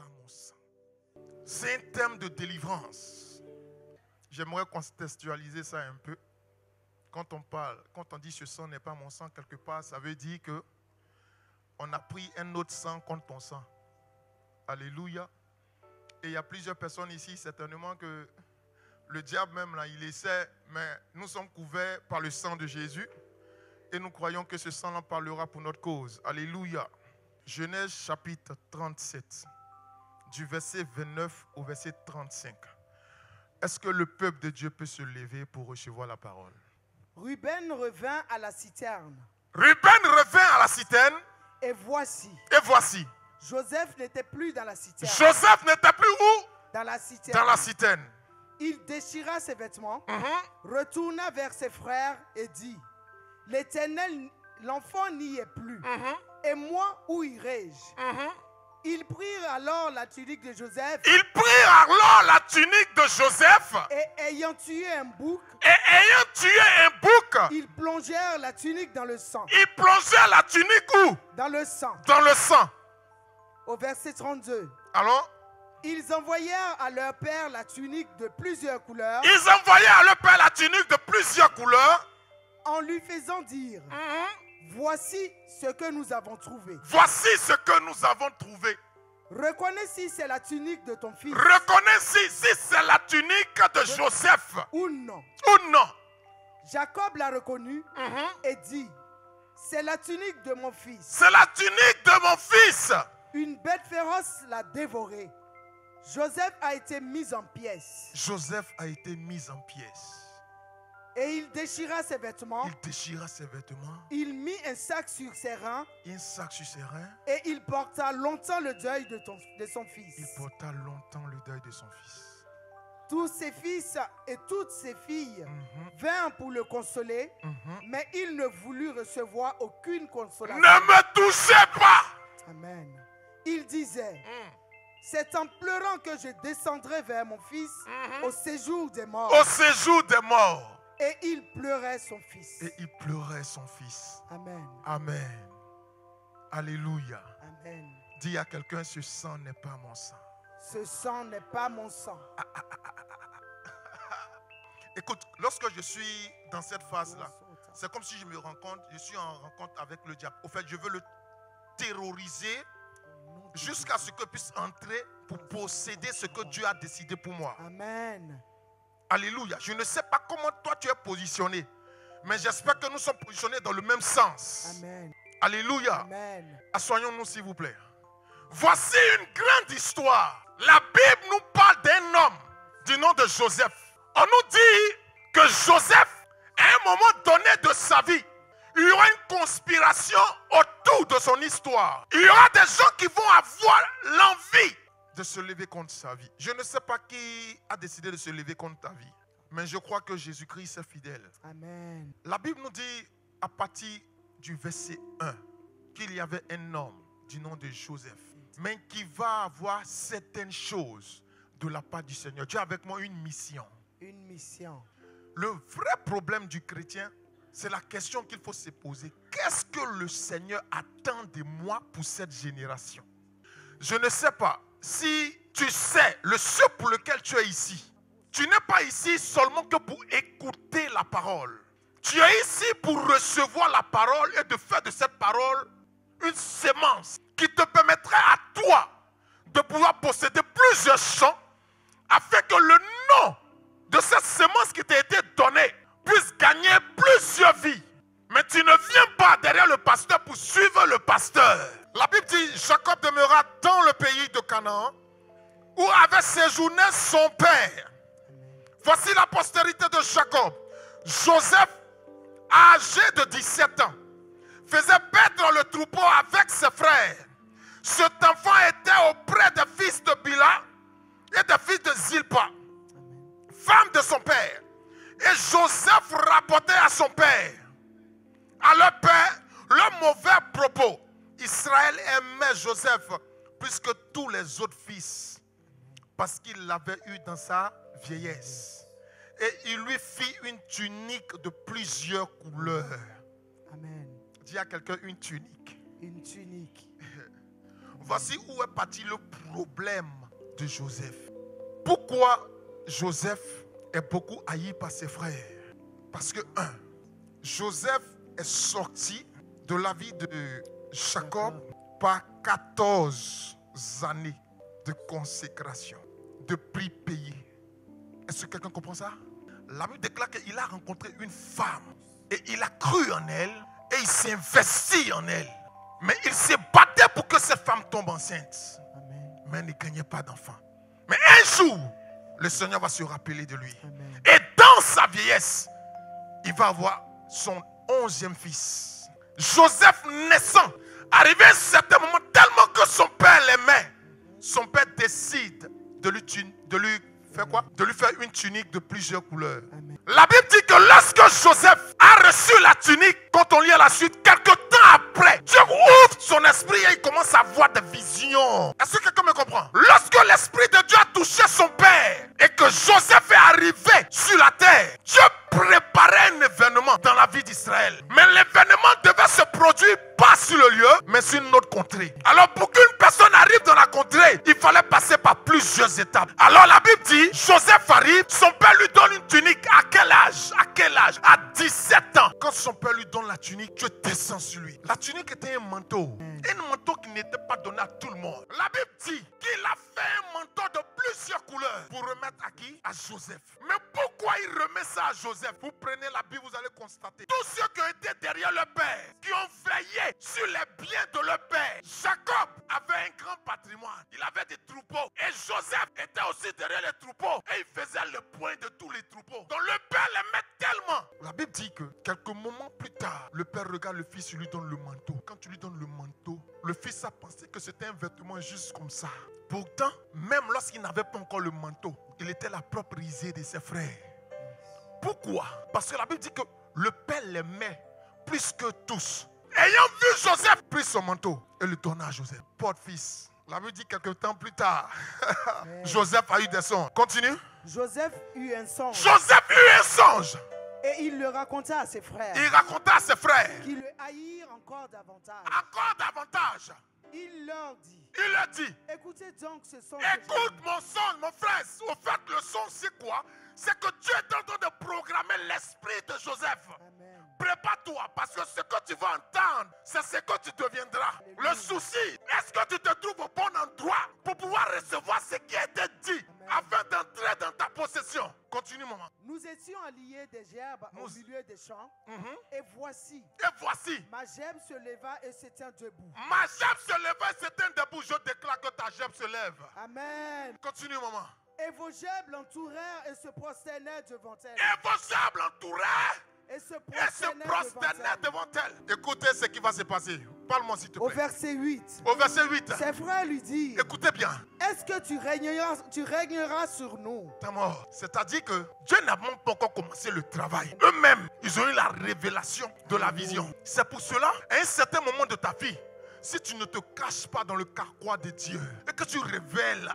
mon sang. C'est un thème de délivrance. J'aimerais contextualiser ça un peu. Quand on parle, quand on dit ce sang n'est pas mon sang, quelque part, ça veut dire que on a pris un autre sang contre ton sang. Alléluia. Et il y a plusieurs personnes ici, certainement que le diable même là, il essaie, mais nous sommes couverts par le sang de Jésus et nous croyons que ce sang-là parlera pour notre cause. Alléluia. Genèse chapitre 37, du verset 29 au verset 35. Est-ce que le peuple de Dieu peut se lever pour recevoir la parole? Ruben revint à la citerne. Ruben revint à la citerne. Et voici. Et voici. Joseph n'était plus dans la citerne. Joseph n'était plus où? Dans la citerne. Dans la citerne. Il déchira ses vêtements, retourna vers ses frères et dit, l'Éternel, l'enfant n'y est plus. Et moi, où irai-je? Ils prirent alors la tunique de Joseph. Ils prirent alors la tunique de Joseph. Et ayant tué un bouc. Ils plongèrent la tunique dans le sang. Ils plongèrent la tunique où? Dans le sang. Dans le sang. Au verset 32. Alors? Ils envoyèrent à leur père la tunique de plusieurs couleurs. Ils envoyèrent à leur père la tunique de plusieurs couleurs. En lui faisant dire, voici ce que nous avons trouvé. Voici ce que nous avons trouvé. Reconnais si c'est la tunique de ton fils. Reconnais si c'est la tunique de Joseph. Ou non. Ou non. Jacob l'a reconnu et dit, c'est la tunique de mon fils. C'est la tunique de mon fils. Une bête féroce l'a dévoré. Joseph a été mis en pièces. Joseph a été mis en pièces. Et il déchira ses vêtements. Il déchira ses vêtements. Il mit un sac sur ses reins. Un sac sur ses reins. Et il porta longtemps le deuil de son fils. Il porta longtemps le deuil de son fils. Tous ses fils et toutes ses filles vinrent pour le consoler, mais il ne voulut recevoir aucune consolation. Ne me touchez pas. Amen. Il disait, c'est en pleurant que je descendrai vers mon fils au séjour des morts. Au séjour des morts. Et il pleurait son fils. Et il pleurait son fils. Amen. Amen. Alléluia. Amen. Dis à quelqu'un, ce sang n'est pas mon sang. Ce sang n'est pas mon sang. Écoute, lorsque je suis dans cette phase-là, c'est comme si je suis en rencontre avec le diable. Au fait, je veux le terroriser jusqu'à ce qu'il puisse entrer pour posséder ce que Dieu a décidé pour moi. Amen. Alléluia. Je ne sais pas comment toi tu es positionné, mais j'espère que nous sommes positionnés dans le même sens. Amen. Alléluia. Amen. Assoyons-nous s'il vous plaît. Voici une grande histoire. La Bible nous parle d'un homme du nom de Joseph. On nous dit que Joseph, à un moment donné de sa vie, il y aura une conspiration autour de son histoire. Il y aura des gens qui vont avoir l'envie de se lever contre sa vie. Je ne sais pas qui a décidé de se lever contre ta vie, mais je crois que Jésus-Christ est fidèle. Amen. La Bible nous dit à partir du verset 1 qu'il y avait un homme du nom de Joseph, mais qui va avoir certaines choses de la part du Seigneur. Dieu a avec moi une mission. Une mission. Le vrai problème du chrétien, c'est la question qu'il faut se poser. Qu'est-ce que le Seigneur attend de moi pour cette génération? Je ne sais pas si tu sais le ce pour lequel tu es ici. Tu n'es pas ici seulement que pour écouter la parole. Tu es ici pour recevoir la parole et de faire de cette parole une sémence qui te permettrait à toi de pouvoir posséder plusieurs champs afin que le nom de cette sémence qui t'a été donnée puisse gagner plusieurs vies. Mais tu ne viens pas derrière le pasteur pour suivre le pasteur. La Bible dit, Jacob demeura dans le pays de Canaan où avait séjourné son père. Voici la postérité de Jacob. Joseph, âgé de 17 ans, faisait paître le troupeau avec ses frères. Cet enfant était auprès des fils de Bila et des fils de Zilpa, femme de son père. Et Joseph rapportait à son père, à leur père, le mauvais propos. Israël aimait Joseph plus que tous les autres fils, parce qu'il l'avait eu dans sa vieillesse. Et il lui fit une tunique de plusieurs couleurs. Amen. Dis à quelqu'un une tunique. Une tunique. Voici où est parti le problème de Joseph. Pourquoi Joseph est beaucoup haï par ses frères? Parce que, Joseph est sorti de la vie de Jacob par 14 années de consécration, de prix payé. Est-ce que quelqu'un comprend ça? La Bible déclare qu'il a rencontré une femme et il a cru en elle et il s'est investi en elle. Mais il s'est battu pour que cette femme tombe enceinte. Amen. Mais elle ne gagnait pas d'enfant. Mais un jour, le Seigneur va se rappeler de lui. Amen. Et dans sa vieillesse, il va avoir son 11e fils. Joseph naissant, arrivé à un certain moment, tellement que son père l'aimait, son père décide de lui faire quoi? De lui faire une tunique de plusieurs couleurs. Amen. La Bible dit que lorsque Joseph a reçu la tunique, quand on lit à la suite, quelque temps après, Dieu ouvre son esprit et il commence à voir des visions. Est-ce que quelqu'un me comprend? Lorsque l'esprit de Dieu a touché son père et que Joseph est arrivé sur la terre, Dieu préparait un événement dans la vie d'Israël. Mais l'événement devait se produire pas sur le lieu, mais sur une autre contrée. Alors pour qu'une personne arrive dans la contrée, il fallait passer par plusieurs étapes. Alors la Bible dit, Joseph arrive, son père lui donne une tunique. À quel âge? À quel âge? À 17 ans. Quand son père lui donne la tunique, Dieu descend sur lui. La tunique était un manteau. Un manteau qui n'était pas donné à tout le monde. La Bible dit qu'il a fait un manteau de plusieurs couleurs pour remettre à qui? À Joseph. Mais pourquoi il remet ça à Joseph? Vous prenez la Bible, vous allez constater. Tous ceux qui étaient derrière le père, qui ont veillé sur les biens de leur père. Jacob avait un grand patrimoine. Il avait des troupeaux. Et Joseph était aussi derrière les troupeaux. Et il faisait le point de tous les troupeaux. Donc le père l'aimait tellement. La Bible dit que quelques moments plus tard, le père regarde le fils et lui donne le manteau. Quand tu lui donnes le manteau, le fils a pensé que c'était un vêtement juste comme ça. Pourtant, même lorsqu'il n'avait pas encore le manteau, il était la propre risée de ses frères. Pourquoi? Parce que la Bible dit que le père l'aimait plus que tous. Ayant vu Joseph, prit son manteau et le donna à Joseph. Porte-fils. La Bible dit quelques temps plus tard, Joseph a eu des songes. Continue. Joseph eut un songe. Joseph eut un songe. Et il le raconta à ses frères. Il raconta à ses frères. Qui le haïrent encore davantage. Encore davantage. Il leur dit. Il leur dit. Écoutez donc ce songe. Écoute mon songe, mon frère. Au fait, le songe, c'est quoi? C'est que Dieu est en train de programmer l'esprit de Joseph. Amen. Prépare-toi, parce que ce que tu vas entendre, c'est ce que tu deviendras. Le souci, est-ce que tu te trouves au bon endroit pour pouvoir recevoir ce qui a été dit afin d'entrer dans ta possession? Continue, maman. Nous étions alliés des gerbes au milieu des champs. Et voici. Ma gerbe se leva et se tint debout. Ma gerbe se leva et se tint debout. Je déclare que ta gerbe se lève. Amen. Continue, maman. Et vos gerbes l'entourèrent et se prosternèrent devant elle. Et vos gerbes l'entourèrent et se prosternaient devant elle. Écoutez ce qui va se passer. Parle-moi s'il te plaît. Au verset 8. Au verset 8. Ses frères lui disent. Écoutez bien. Est-ce que tu régneras sur nous? T'es mort. C'est-à-dire que Dieu n'a même pas encore commencé le travail. Eux-mêmes, ils ont eu la révélation de la vision. C'est pour cela, à un certain moment de ta vie, si tu ne te caches pas dans le carquois de Dieu et que tu révèles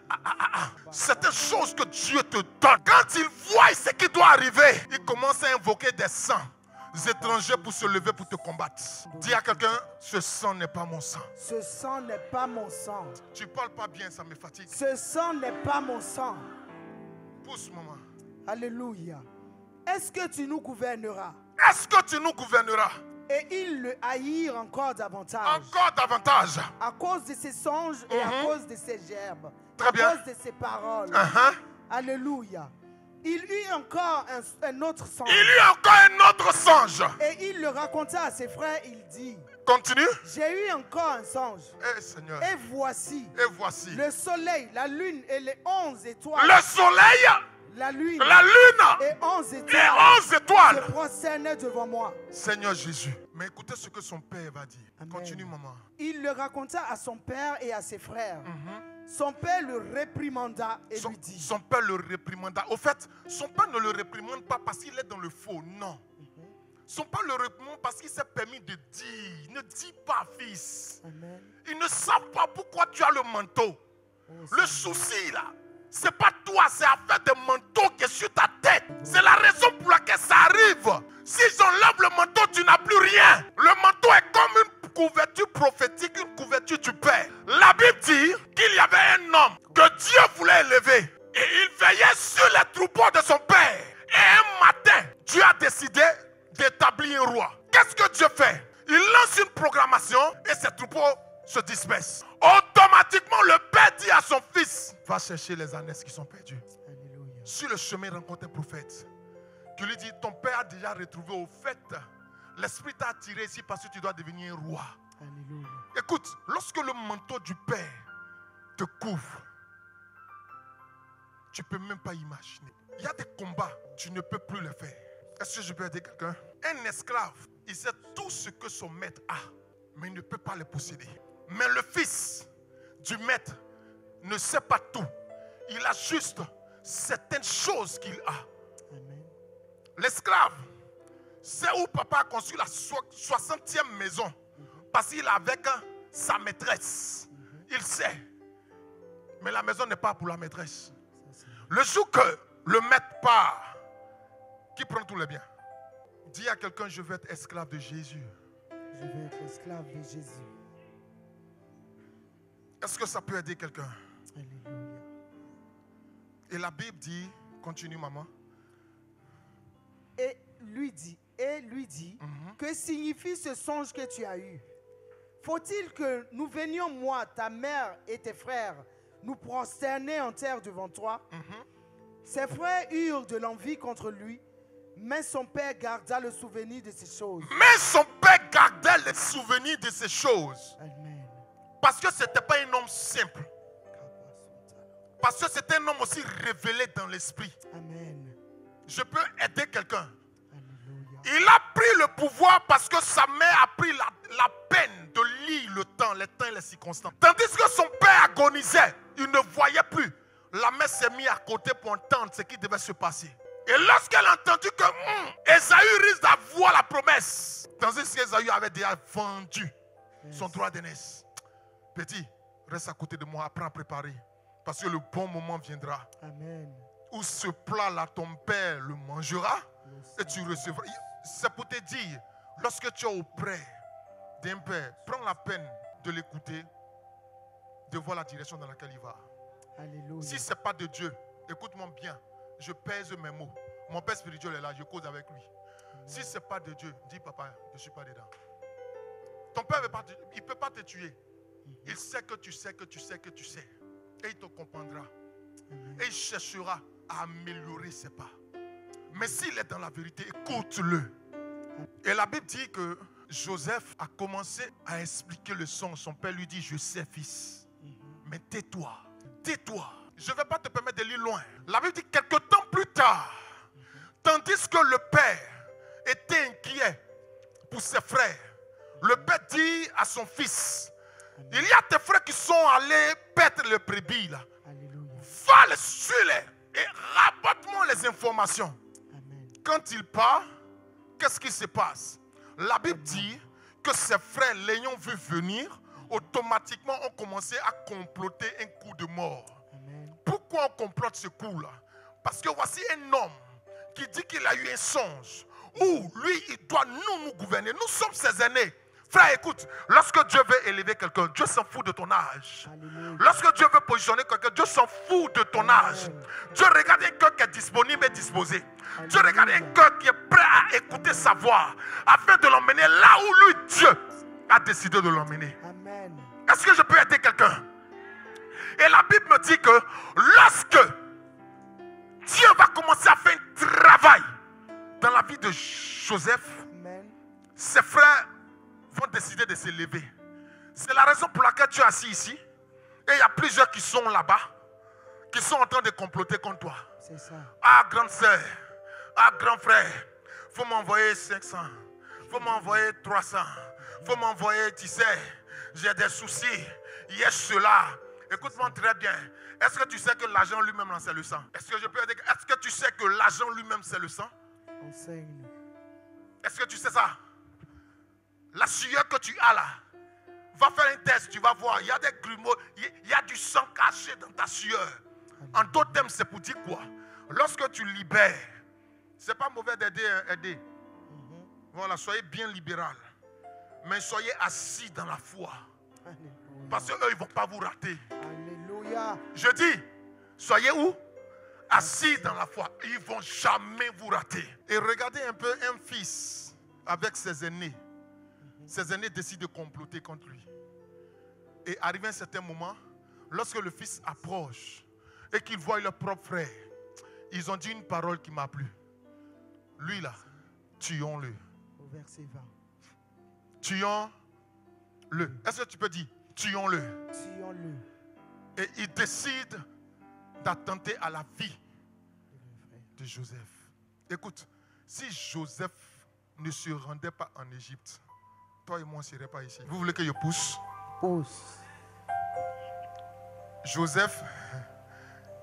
certaines choses que Dieu te donne, quand il voit ce qui doit arriver, il commence à invoquer des sangs étrangers pour se lever pour te combattre. Dis à quelqu'un, ce sang n'est pas mon sang. Ce sang n'est pas mon sang. Tu parles pas bien, ça me fatigue. Ce sang n'est pas mon sang. Pousse, maman. Alléluia. Est-ce que tu nous gouverneras? Est-ce que tu nous gouverneras? Et ils le haïrent encore davantage. Encore davantage. À cause de ses songes et à cause de ses gerbes. Très bien. À cause de ses paroles. Alléluia. Il eut encore un autre songe. Il eut encore un autre songe. Et il le raconta à ses frères, il dit. Continue. J'ai eu encore un songe. Seigneur. Et voici. Le soleil, la lune et les 11 étoiles. Le soleil. La lune et 11 étoiles se prosternaient devant moi. Seigneur Jésus. Mais écoutez ce que son père va dire. Amen. Continue, maman. Il le raconta à son père et à ses frères. Son père le réprimanda et lui dit. Son père le réprimanda. Au fait, son père ne le réprimande pas parce qu'il est dans le faux. Non. Son père le réprimande parce qu'il s'est permis de dire. Ne dis pas, fils. Amen. Ils ne savent pas pourquoi tu as le manteau. Le souci là, c'est pas toi, c'est affaire de manteau qui est sur ta tête. C'est la raison pour laquelle ça arrive. Si j'enlève le manteau, tu n'as plus rien. Le manteau est comme couverture prophétique, une couverture du Père. La Bible dit qu'il y avait un homme que Dieu voulait élever. Et il veillait sur les troupeaux de son Père. Et un matin, Dieu a décidé d'établir un roi. Qu'est-ce que Dieu fait? Il lance une programmation et ses troupeaux se dispersent. Automatiquement, le Père dit à son fils, va chercher les ânesses qui sont perdues. Alléluia. Sur le chemin, il rencontre un prophète qui lui dit, ton père a déjà retrouvé. Au fait, l'esprit t'a attiré ici parce que tu dois devenir un roi. Alléluia. Écoute, lorsque le manteau du Père te couvre, tu ne peux même pas imaginer. Il y a des combats, tu ne peux plus les faire. Est-ce que je peux aider quelqu'un? Un esclave, il sait tout ce que son maître a, mais il ne peut pas les posséder. Mais le fils du maître ne sait pas tout. Il a juste certaines choses qu'il a. Amen. L'esclave, c'est où papa a construit la 60e maison. Parce qu'il est avec sa maîtresse. Il sait. Mais la maison n'est pas pour la maîtresse. Le jour que le maître part, qui prend tous les biens? Dis à quelqu'un, je veux être esclave de Jésus. Je veux être esclave de Jésus. Est-ce que ça peut aider quelqu'un? Alléluia. Et la Bible dit, continue maman. Et lui dit, que signifie ce songe que tu as eu? Faut-il que nous venions, moi, ta mère et tes frères, nous prosterner en terre devant toi? Ses frères eurent de l'envie contre lui, mais son père garda le souvenir de ces choses. Mais son père gardait le souvenir de ces choses. Amen. Parce que ce n'était pas un homme simple. Parce que c'était un homme aussi révélé dans l'esprit. Amen. Je peux aider quelqu'un. Alléluia. Il a pris le pouvoir parce que sa mère a pris la peine de lire le temps et les circonstances. Tandis que son père agonisait, il ne voyait plus. La mère s'est mise à côté pour entendre ce qui devait se passer. Et lorsqu'elle a entendu que Ésaü risque d'avoir la promesse, tandis qu'Ésaü avait déjà vendu son droit d'aînesse. Petit, reste à côté de moi, apprends à préparer. Parce que le bon moment viendra. Amen. Où ce plat-là, ton père le mangera et tu recevras. C'est pour te dire, lorsque tu es auprès d'un père, prends la peine de l'écouter, de voir la direction dans laquelle il va. Alléluia. Si ce n'est pas de Dieu, écoute-moi bien, je pèse mes mots. Mon père spirituel est là, je cause avec lui. Si ce n'est pas de Dieu, dis papa, je ne suis pas dedans. Ton père il ne peut pas te tuer. Il sait que tu sais que tu sais que tu sais. Et il te comprendra. Et il cherchera à améliorer ses pas. Mais s'il est dans la vérité, écoute-le. Et la Bible dit que Joseph a commencé à expliquer le son. Son père lui dit, je sais fils, mais tais-toi, tais-toi. Je ne vais pas te permettre de lire loin. La Bible dit quelque temps plus tard, tandis que le père était inquiet pour ses frères, le père dit à son fils, il y a tes frères qui sont allés perdre le brebis là. Alléluia. Va les suivre et rabote-moi les informations. Amen. Quand il part, qu'est-ce qui se passe? La Bible dit que ses frères, l'ayant vu venir, automatiquement ont commencé à comploter un coup de mort. Amen. Pourquoi on complote ce coup-là? Parce que voici un homme qui dit qu'il a eu un songe où lui, il doit nous gouverner. Nous sommes ses aînés. Frère, écoute, lorsque Dieu veut élever quelqu'un, Dieu s'en fout de ton âge. Alléluia. Lorsque Dieu veut positionner quelqu'un, Dieu s'en fout de ton âge. Dieu regarde un cœur qui est disponible et disposé. Dieu regarde un cœur qui est prêt à écouter sa voix afin de l'emmener là où lui, Dieu, a décidé de l'emmener. Amen. Est-ce que je peux aider quelqu'un? Et la Bible me dit que lorsque Dieu va commencer à faire un travail dans la vie de Joseph, Amen. ses frères vont décider de se lever. C'est la raison pour laquelle tu es assis ici. Et il y a plusieurs qui sont là-bas, qui sont en train de comploter contre toi. C'est ça. Ah, grande sœur, ah, grand frère, il faut m'envoyer 500, il faut m'envoyer 300, il faut m'envoyer, tu sais, j'ai des soucis, il y a cela. Écoute-moi très bien. Est-ce que tu sais que l'argent lui-même, c'est le sang? Est-ce que je peux dire, est-ce que tu sais que l'argent lui-même, c'est le sang? Enseigne-nous. Est-ce que tu sais ça? La sueur que tu as là, va faire un test, tu vas voir. Il y a des grumeaux, il y a du sang caché dans ta sueur. En d'autres termes, c'est pour dire quoi? Lorsque tu libères, ce n'est pas mauvais d'aider, aider. Voilà, soyez bien libéral. Mais soyez assis dans la foi. Alléluia. Parce qu'eux, ils ne vont pas vous rater. Alléluia. Je dis, soyez où? Assis dans la foi. Ils ne vont jamais vous rater. Et regardez un peu un fils avec ses aînés. Ses aînés décident de comploter contre lui. Et arrivé à un certain moment, lorsque le fils approche et qu'il voit leur propre frère, ils ont dit une parole qui m'a plu. Lui là, tuons-le. Au verset 20. Tuons-le. Est-ce que tu peux dire tuons-le? Tuons-le. Et ils décident d'attenter à la vie de Joseph. Écoute, si Joseph ne se rendait pas en Égypte, toi et moi on ne serait pas ici. Vous voulez que je pousse? Pousse. Joseph,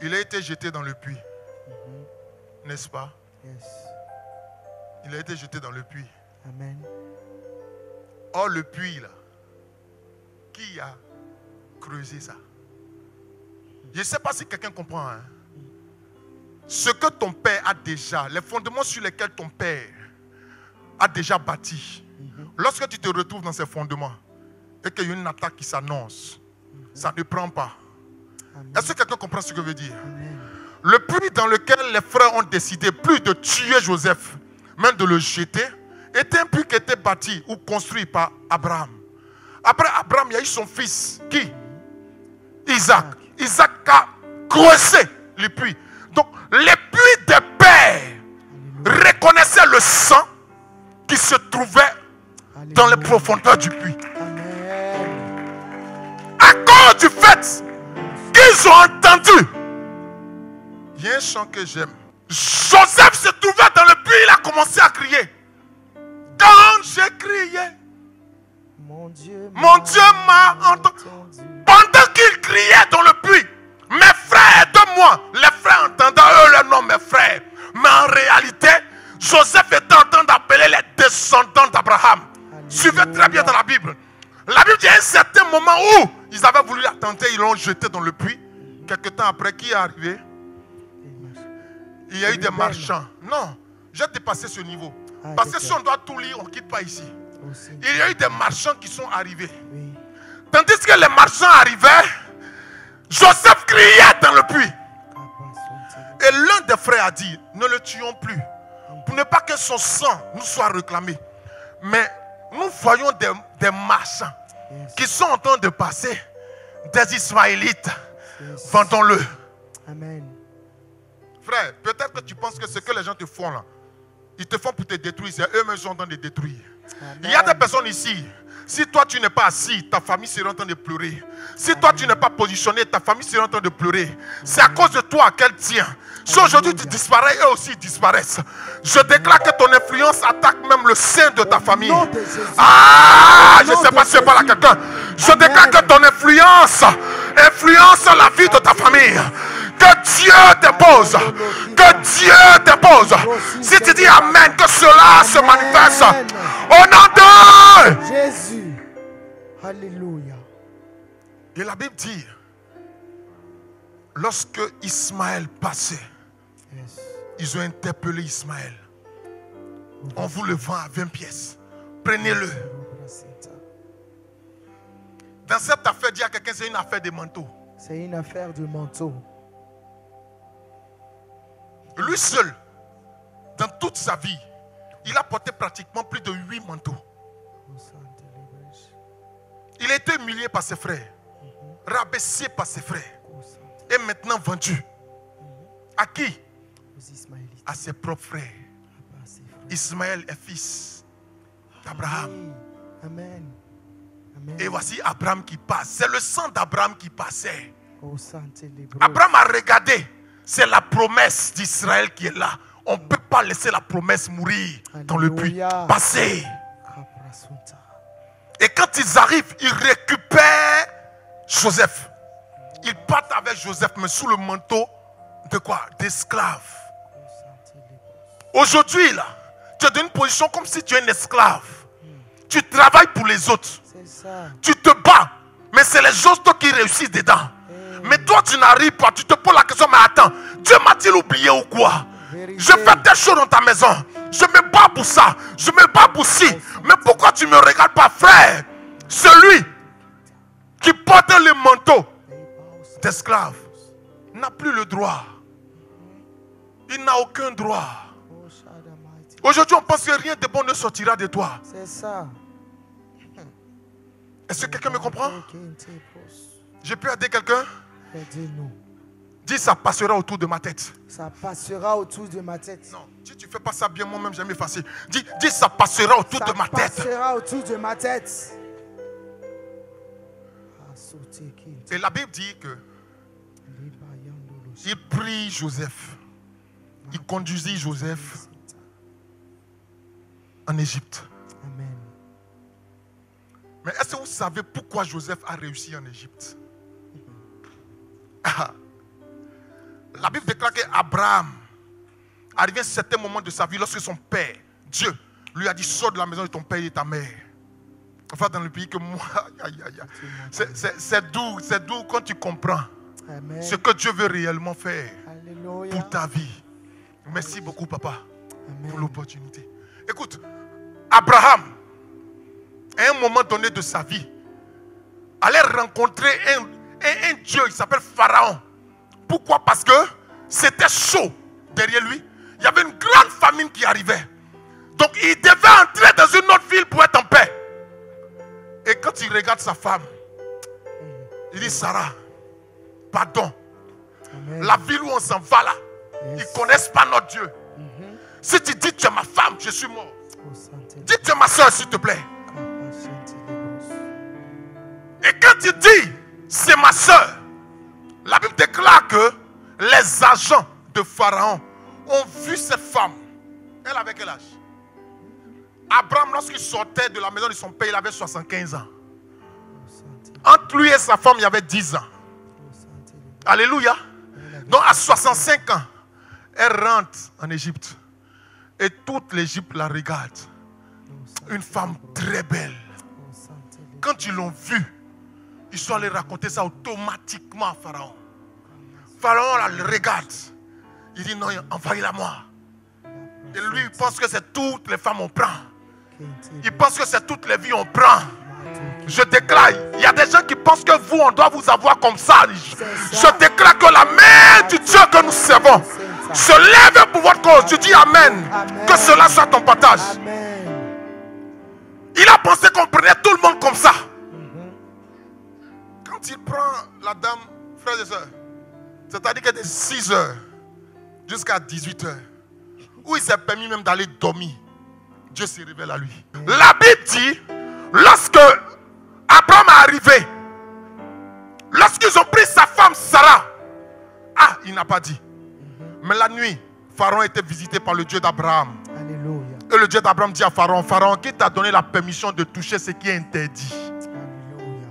il a été jeté dans le puits. N'est-ce pas? Yes. Il a été jeté dans le puits. Amen. Or, le puits, là, qui a creusé ça? Je ne sais pas si quelqu'un comprend. Hein? Ce que ton père a déjà, les fondements sur lesquels ton père a déjà bâti, lorsque tu te retrouves dans ces fondements et qu'il y a une attaque qui s'annonce, ça ne prend pas. Est-ce que quelqu'un comprend ce que je veux dire? Amen. Le puits dans lequel les frères ont décidé plus de tuer Joseph, même de le jeter, était un puits qui était bâti ou construit par Abraham. Après Abraham, il y a eu son fils, qui? Isaac. Isaac a creusé le puits. Donc, les puits des pères reconnaissaient le sang qui se trouvait dans les profondeurs du puits. À cause du fait qu'ils ont entendu. Il y a un chant que j'aime. Joseph se trouvait dans le puits, il a commencé à crier. Quand j'ai crié, mon Dieu m'a entendu. Pendant qu'il criait dans le puits, mes frères de moi, les frères entendaient eux leur nom, mes frères. Mais en réalité, Joseph était en train d'appeler les descendants d'Abraham. Suivez très bien dans la Bible. La Bible dit à un certain moment où ils avaient voulu la tenter, ils l'ont jeté dans le puits. Quelque temps après, qui est arrivé? Il y a eu des marchands. Non, j'ai dépassé ce niveau. Parce que si on doit tout lire, on ne quitte pas ici. Il y a eu des marchands qui sont arrivés. Tandis que les marchands arrivaient, Joseph criait dans le puits. Et l'un des frères a dit, ne le tuons plus. Pour ne pas que son sang nous soit réclamé. Mais nous voyons des marchands qui sont en train de passer, des Ismaélites. Vendons-le. Amen. Frère, peut-être que tu penses que ce que les gens te font là, ils te font pour te détruire, c'est eux-mêmes qui sont en train de détruire. Amen. Il y a des personnes ici, si toi tu n'es pas assis, ta famille sera en train de pleurer. Si toi tu n'es pas positionné, ta famille sera en train de pleurer. C'est à cause de toi qu'elle tient. Si aujourd'hui tu disparais, eux aussi disparaissent. Je déclare que ton influence attaque même le sein de ta famille. Ah, je ne sais pas si c'est pas là quelqu'un. Je déclare que ton influence la vie de ta famille. Que Dieu dépose. Que Dieu dépose. Si tu dis Amen, que cela se manifeste. Au nom de Jésus. Alléluia. Et la Bible dit, lorsque Ismaël passait, ils ont interpellé Ismaël. On vous le vend à 20 pièces. Prenez-le. Dans cette affaire, dis à quelqu'un, c'est une affaire de manteau. C'est une affaire de manteau. Lui seul, dans toute sa vie, il a porté pratiquement plus de 8 manteaux. Il a été humilié par ses frères, rabaissé par ses frères, et maintenant vendu. À qui? À ses propres frères. Ismaël est fils d'Abraham. Amen. Amen. Et voici Abraham qui passe. C'est le sang d'Abraham qui passait. Abraham a regardé. C'est la promesse d'Israël qui est là. On ne peut pas laisser la promesse mourir dans le puits. Passer. Et quand ils arrivent, ils récupèrent Joseph. Ils partent avec Joseph, mais sous le manteau de quoi? D'esclave. Aujourd'hui, là, tu es dans une position comme si tu es un esclave. Tu travailles pour les autres. Tu te bats, mais c'est les autres qui réussissent dedans. Mais toi, tu n'arrives pas. Tu te poses la question, mais attends, Dieu m'a-t-il oublié ou quoi? Vérité. Je fais des choses dans ta maison. Je me bats pour ça. Je me bats pour ci. Mais pourquoi tu ne me regardes pas, frère? Celui qui porte le manteau d'esclave n'a plus le droit. Il n'a aucun droit. Aujourd'hui, on pense que rien de bon ne sortira de toi. C'est ça. Est-ce que quelqu'un me comprend? Je peux aider quelqu'un? Aidez-nous. Dis, ça passera autour de ma tête. Ça passera autour de ma tête. Non, si tu ne fais pas ça bien, moi-même, j'aime effacer. Dis, ça passera autour de ma tête. Ça passera autour de ma tête. Et la Bible dit que il prie Joseph. Il conduisit Joseph en Égypte. Amen. Mais est-ce que vous savez pourquoi Joseph a réussi en Égypte? La Bible déclare qu'Abraham, arrivé à un certain moment de sa vie, lorsque son père, Dieu, lui a dit: sors de la maison de ton père et de ta mère. Enfin, dans le pays que moi, c'est doux quand tu comprends Amen. ce que Dieu veut réellement faire Alléluia. pour ta vie. Merci beaucoup, papa, Amen. pour l'opportunité. Écoute, Abraham, à un moment donné de sa vie, allait rencontrer un Dieu qui s'appelle Pharaon. Pourquoi? Parce que c'était chaud derrière lui. Il y avait une grande famine qui arrivait. Donc il devait entrer dans une autre ville pour être en paix. Et quand il regarde sa femme, il dit: Sarah, pardon. Amen. La ville où on s'en va là, Yes. ils ne connaissent pas notre Dieu. Si tu dis tu es ma femme, je suis mort. Dis tu es ma soeur, s'il te plaît. Et quand tu dis c'est ma soeur, la Bible déclare que les agents de Pharaon ont vu cette femme. Elle avait quel âge? Abraham, lorsqu'il sortait de la maison de son père, il avait 75 ans. Entre lui et sa femme, il y avait 10 ans. Alléluia. Donc à 65 ans, elle rentre en Égypte. Et toute l'Égypte la regarde. Une femme très belle. Quand ils l'ont vue, ils sont allés raconter ça automatiquement à Pharaon. Pharaon la regarde. Il dit: non, envoyez-la moi. Et lui, il pense que c'est toutes les femmes on prend. Il pense que c'est toutes les vies on prend. Je déclare, il y a des gens qui pensent que vous, on doit vous avoir comme ça. Je déclare que la main du Dieu que nous servons se lève pour votre cause. Je dis amen. Amen. Que cela soit ton partage. Amen. Il a pensé qu'on prenait tout le monde comme ça. Quand il prend la dame, frères et sœurs, c'est-à-dire que de 6 heures jusqu'à 18 heures, où il s'est permis même d'aller dormir, Dieu se révèle à lui. La Bible dit, lorsque Abraham est arrivé, lorsqu'ils ont pris sa femme Sarah, il n'a pas dit. Mais la nuit, Pharaon était visité par le Dieu d'Abraham. Alléluia. Et le Dieu d'Abraham dit à Pharaon: Pharaon, qui t'a donné la permission de toucher ce qui est interdit? Alléluia.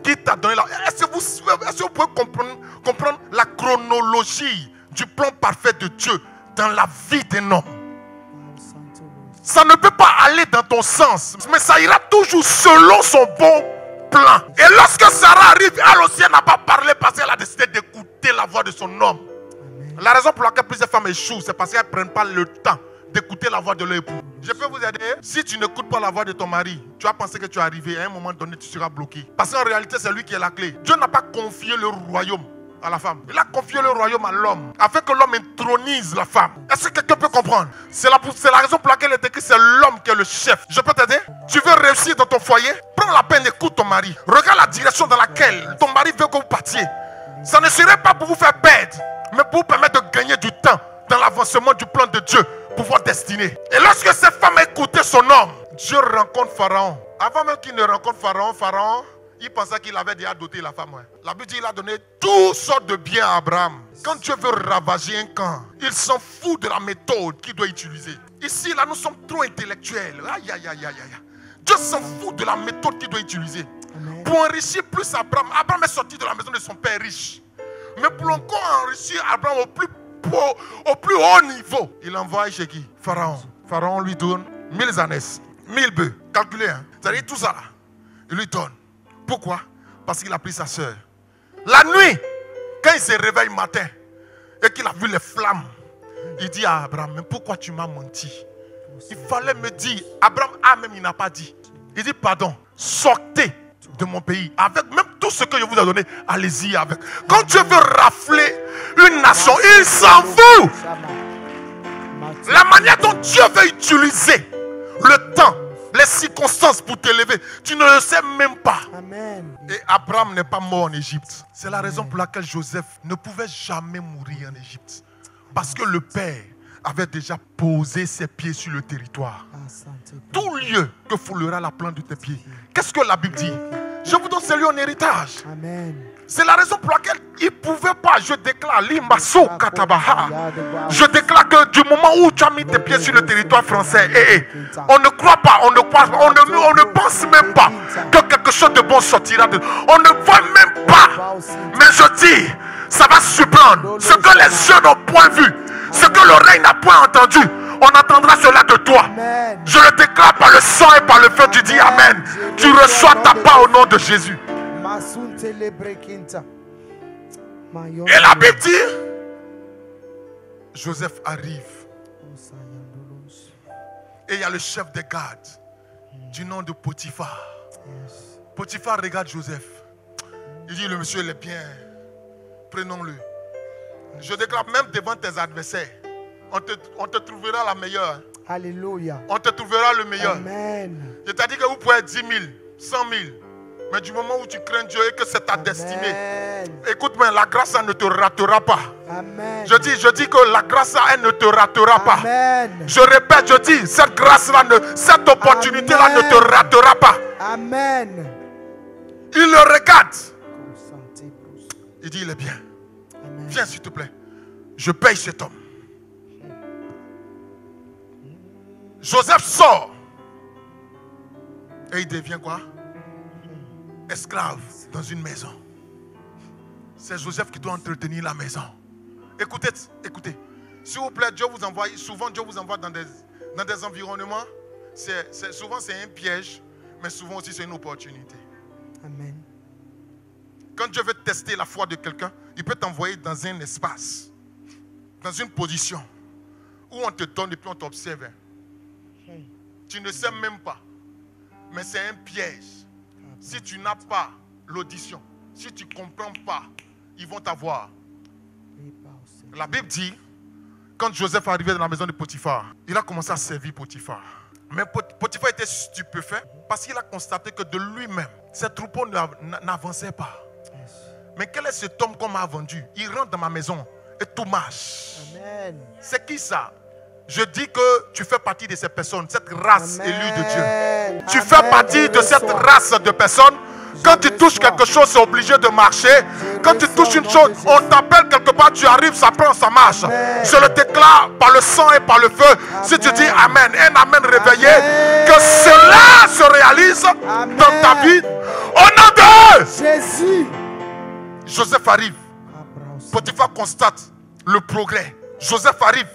Qui t'a donné la... Est-ce que vous pouvez comprendre la chronologie du plan parfait de Dieu dans la vie d'un homme? Ça ne peut pas aller dans ton sens, mais ça ira toujours selon son bon plan. Et lorsque Sarah arrive, elle aussi n'a pas parlé parce qu'elle a décidé d'écouter la voix de son homme. Amen. La raison pour laquelle plusieurs femmes échouent, c'est parce qu'elles ne prennent pas le temps d'écouter la voix de leur époux. Je peux vous aider? Si tu n'écoutes pas la voix de ton mari, tu vas penser que tu es arrivé. À un moment donné, tu seras bloqué. Parce qu'en réalité, c'est lui qui est la clé. Dieu n'a pas confié le royaume à la femme. Il a confié le royaume à l'homme, afin que l'homme intronise la femme. Est-ce que quelqu'un peut comprendre? C'est la raison pour laquelle il est écrit: c'est l'homme qui est le chef. Je peux t'aider? Tu veux réussir dans ton foyer? Prends la peine, écoute ton mari. Regarde la direction dans laquelle ton mari veut que vous partiez. Ça ne serait pas pour vous faire perdre, mais pour vous permettre de gagner du temps dans l'avancement du plan de Dieu pour votre destinée. Et lorsque cette femme a écouté son homme, Dieu rencontre Pharaon. Avant même qu'il ne rencontre Pharaon, il pensait qu'il avait déjà doté la femme. La Bible dit qu'il a donné toutes sortes de biens à Abraham. Quand Dieu veut ravager un camp, il s'en fout de la méthode qu'il doit utiliser. Ici, là, nous sommes trop intellectuels. Aïe, aïe, aïe, aïe, aïe. Dieu s'en fout de la méthode qu'il doit utiliser. Amen. Pour enrichir plus Abraham. Abraham est sorti de la maison de son père riche. Mais pour encore enrichir Abraham au plus haut niveau, il envoie chez qui? Pharaon. Pharaon lui donne 1000 ânesses, 1000 bœufs. Calculez, hein. C'est-à-dire tout ça là. Il lui donne. Pourquoi? Parce qu'il a pris sa soeur. La nuit, quand il se réveille matin et qu'il a vu les flammes Il dit à Abraham, mais pourquoi tu m'as menti? Il fallait me dire. Abraham même il n'a pas dit. Il dit pardon, sortez de mon pays avec même tout ce que je vous ai donné. Allez-y avec. Quand Dieu veut rafler une nation, il s'en fout. La manière dont Dieu veut utiliser le temps, les circonstances pour t'élever, tu ne le sais même pas. Amen. Et Abraham n'est pas mort en Égypte. C'est la raison pour laquelle Joseph ne pouvait jamais mourir en Égypte. Parce que le Père avait déjà posé ses pieds sur le territoire. Tout lieu que foulera la plante de tes pieds. Qu'est-ce que la Bible dit? Je vous donne celui en héritage. Amen. C'est la raison pour laquelle il ne pouvait pas. Je déclare, Limaso Katabaha. Je déclare que du moment où tu as mis tes pieds sur le territoire français, on ne croit pas, on ne croit pas, on ne pense même pas que quelque chose de bon sortira de. On ne voit même pas. Mais je dis, ça va surprendre. Ce que les yeux n'ont point vu, ce que l'oreille n'a point entendu, on entendra cela de toi. Amen. Je le déclare par le sang et par le feu. Tu dis Amen. Tu reçois ta part au nom de Jésus. Et la Bible dit, Joseph arrive. Et il y a le chef des gardes du nom de Potiphar. Potiphar regarde Joseph. Il dit, le monsieur il est bien. Prenons-le. Je déclare même devant tes adversaires, on te trouvera la meilleure. Alléluia. On te trouvera le meilleur. Amen. Je t'ai dit que vous pouvez être 10 000, 100 000. Mais du moment où tu crains Dieu et que c'est ta destinée, écoute-moi, la grâce elle ne te ratera pas. Amen. Je dis que la grâce elle ne te ratera pas. Amen. Je répète, je dis, cette grâce-là, cette opportunité-là ne te ratera pas. Amen. Il le regarde. Il dit, il est bien. Amen. Viens s'il te plaît. Je paye cet homme. Joseph sort. Et il devient quoi? Esclave dans une maison. C'est Joseph qui doit entretenir la maison. Écoutez, écoutez. S'il vous plaît, Dieu vous envoie, souvent Dieu vous envoie dans des environnements. Souvent c'est un piège, mais souvent aussi c'est une opportunité. Amen. Quand Dieu veut tester la foi de quelqu'un, il peut t'envoyer dans un espace, dans une position où on te donne et puis on t'observe. Tu ne sais même pas, mais c'est un piège. Si tu n'as pas l'audition, si tu ne comprends pas, ils vont t'avoir. La Bible dit, quand Joseph est arrivé dans la maison de Potiphar, il a commencé à servir Potiphar. Mais Potiphar était stupéfait parce qu'il a constaté que de lui-même, ses troupeaux n'avançaient pas. Mais quel est cet homme qu'on m'a vendu? Il rentre dans ma maison et tout marche. Amen. C'est qui ça? Je dis que tu fais partie de ces personnes, cette race élue de Dieu. Tu fais partie de cette race de personnes. Quand tu touches quelque chose, c'est obligé de marcher. Quand tu touches une chose, on t'appelle quelque part, tu arrives, ça prend, ça marche. Je le déclare par le sang et par le feu. Si tu dis Amen, un Amen réveillé, que cela se réalise dans ta vie. Au nom de Jésus. Joseph arrive. Potiphar constate le progrès. Joseph arrive.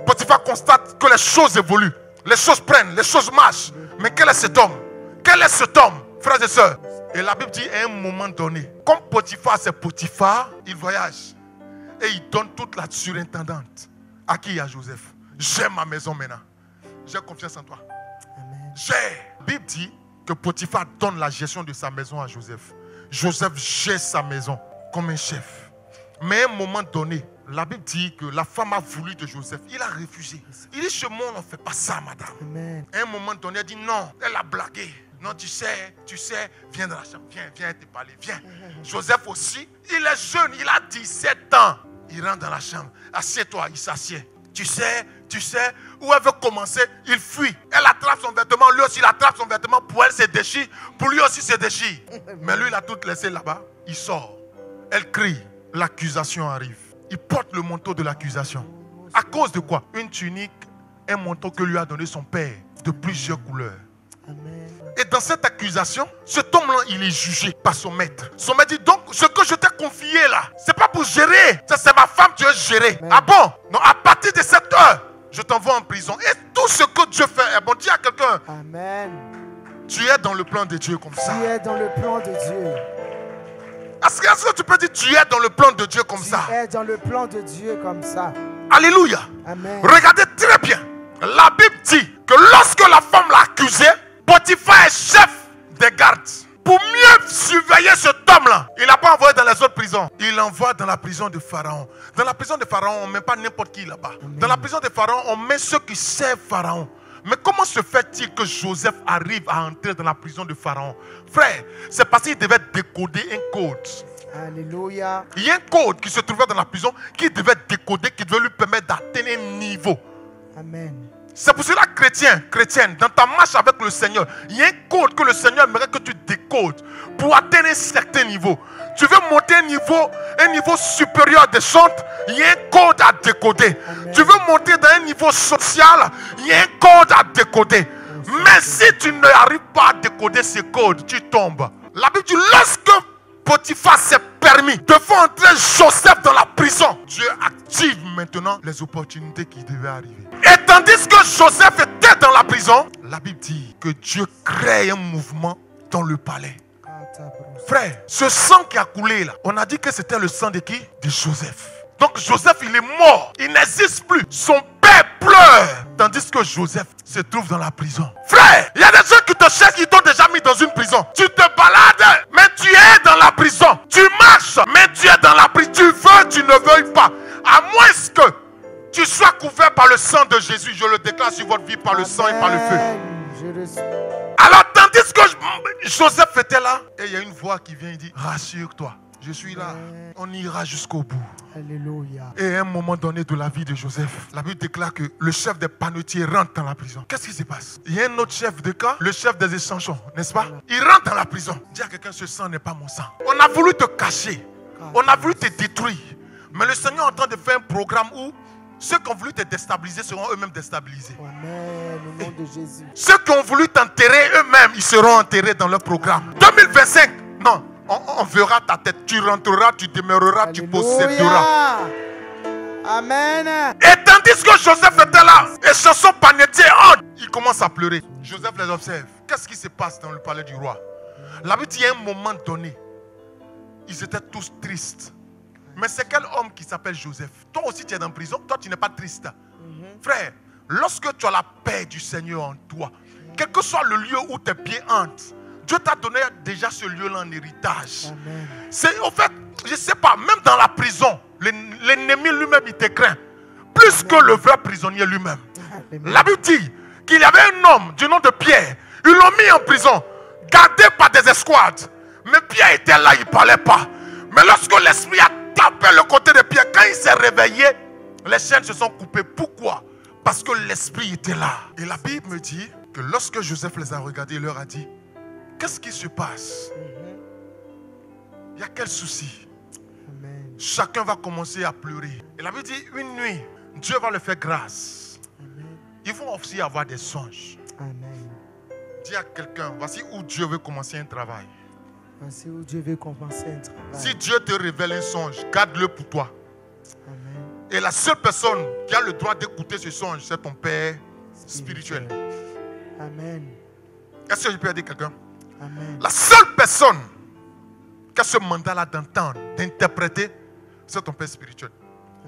Potiphar constate que les choses évoluent. Les choses prennent, les choses marchent. Mais quel est cet homme? Quel est cet homme, frères et sœurs? Et la Bible dit à un moment donné, comme Potiphar c'est Potiphar, il voyage. Et il donne toute la surintendante. À qui? À Joseph. J'ai ma maison maintenant. J'ai confiance en toi. La Bible dit que Potiphar donne la gestion de sa maison à Joseph. Joseph gère sa maison comme un chef. Mais à un moment donné, la Bible dit que la femme a voulu de Joseph. Il a refusé. Il dit, chez moi, on ne fait pas ça, madame. Amen. À un moment donné, elle dit non. Elle a blagué. Non, tu sais, viens dans la chambre. Viens te parler, viens. Joseph aussi, il est jeune, il a 17 ans. Il rentre dans la chambre. Assieds-toi, il s'assied. Tu sais, où elle veut commencer, il fuit. Elle attrape son vêtement, lui aussi il attrape son vêtement. Pour elle, c'est déchire. Pour lui aussi, c'est déchire. Mais lui, il a tout laissé là-bas. Il sort. Elle crie. L'accusation arrive. Il porte le manteau de l'accusation. À cause de quoi? Une tunique, un manteau que lui a donné son père de plusieurs couleurs. Amen. Et dans cette accusation, cet homme-là, il est jugé par son maître. Son maître dit, donc, ce que je t'ai confié là, c'est pas pour gérer. C'est ma femme, tu veux gérer. Amen. Ah bon? Non, à partir de cette heure, je t'envoie en prison. Et tout ce que Dieu fait est bon. Dis à quelqu'un, Amen. Tu es dans le plan de Dieu comme ça. Tu es dans le plan de Dieu. Est-ce que tu peux dire, tu es dans le plan de Dieu comme ça? Tu es dans le plan de Dieu comme ça. Alléluia. Amen. Regardez très bien. La Bible dit que lorsque la femme l'a accusé, Potiphar est chef des gardes. Pour mieux surveiller cet homme-là, il n'a pas envoyé dans les autres prisons. Il envoie dans la prison de Pharaon. Dans la prison de Pharaon, on ne met pas n'importe qui là-bas. Dans la prison de Pharaon, on met ceux qui servent Pharaon. Mais comment se fait-il que Joseph arrive à entrer dans la prison de Pharaon? Frère, c'est parce qu'il devait décoder un code. Alléluia. Il y a un code qui se trouvait dans la prison qui devait décoder, qui devait lui permettre d'atteindre un niveau. Amen. C'est pour cela, chrétienne, dans ta marche avec le Seigneur, il y a un code que le Seigneur aimerait que tu décodes pour atteindre un certain niveau. Tu veux monter un niveau supérieur des chants, il y a un code à décoder. Amen. Tu veux monter dans un niveau social, il y a un code à décoder. Mais si tu n'arrives pas à décoder ces codes, tu tombes. La Bible dit, lorsque Potiphar s'est permis de faire entrer Joseph dans la prison, Dieu active maintenant les opportunités qui devaient arriver. Et tandis que Joseph était dans la prison, la Bible dit que Dieu crée un mouvement dans le palais. Frère, ce sang qui a coulé là, on a dit que c'était le sang de qui? De Joseph. Donc Joseph, il est mort, il n'existe plus. Son père pleure, tandis que Joseph se trouve dans la prison. Frère, il y a des gens qui te cherchent, qui t'ont déjà mis dans une prison. Tu te balades, mais tu es dans la prison. Tu marches, mais tu es dans la prison. Tu veux, tu ne veuilles pas. À moins que tu sois couvert par le sang de Jésus. Je le déclare sur votre vie par le sang et par le feu. Alors, tandis que Joseph était là, et il y a une voix qui vient et dit, rassure-toi, je suis là. On ira jusqu'au bout. Alléluia. Et à un moment donné de la vie de Joseph, la Bible déclare que le chef des panetiers rentre dans la prison. Qu'est-ce qui se passe? Il y a un autre chef de camp, le chef des échanchons, n'est-ce pas? Il rentre dans la prison. Dis à quelqu'un, ce sang n'est pas mon sang. On a voulu te cacher. On a voulu te détruire. Mais le Seigneur est en train de faire un programme où ceux qui ont voulu te déstabiliser seront eux-mêmes déstabilisés. Amen, au nom de Jésus. Ceux qui ont voulu t'enterrer eux-mêmes, ils seront enterrés dans leur programme. 2025, non. On verra ta tête. Tu rentreras, tu demeureras, Alléluia. Tu posséderas. Amen. Et tandis que Joseph était là, et chanson panetier, il commence à pleurer. Joseph les observe. Qu'est-ce qui se passe dans le palais du roi? La Bible dit, à un moment donné, ils étaient tous tristes. Mais c'est quel homme qui s'appelle Joseph? Toi aussi tu es en prison, toi tu n'es pas triste. Frère, lorsque tu as la paix du Seigneur en toi, quel que soit le lieu où tes pieds hantent, Dieu t'a donné déjà ce lieu-là en héritage. C'est au fait, je ne sais pas, même dans la prison, l'ennemi lui-même il te craint. Plus que le vrai prisonnier lui-même. La Bible dit qu'il y avait un homme du nom de Pierre. Ils l'ont mis en prison, gardé par des escouades. Mais Pierre était là, il ne parlait pas. Mais lorsque l'esprit a tapé le côté de Pierre, quand il s'est réveillé, les chaînes se sont coupées. Pourquoi? Parce que l'esprit était là. Et la Bible me dit que lorsque Joseph les a regardés, il leur a dit, qu'est-ce qui se passe? Il y a quel souci? Amen. Chacun va commencer à pleurer. Et la Bible dit, une nuit, Dieu va leur faire grâce. Amen. Ils vont aussi avoir des songes. Amen. Dis à quelqu'un, voici où Dieu veut commencer un travail. Voici où Dieu veut commencer un travail. Si Dieu te révèle un songe, garde-le pour toi. Amen. Et la seule personne qui a le droit d'écouter ce songe, c'est ton Père spirituel. Amen. Est-ce que je peux aider quelqu'un? Amen. La seule personne qui a ce mandat-là d'entendre, d'interpréter, c'est ton Père spirituel.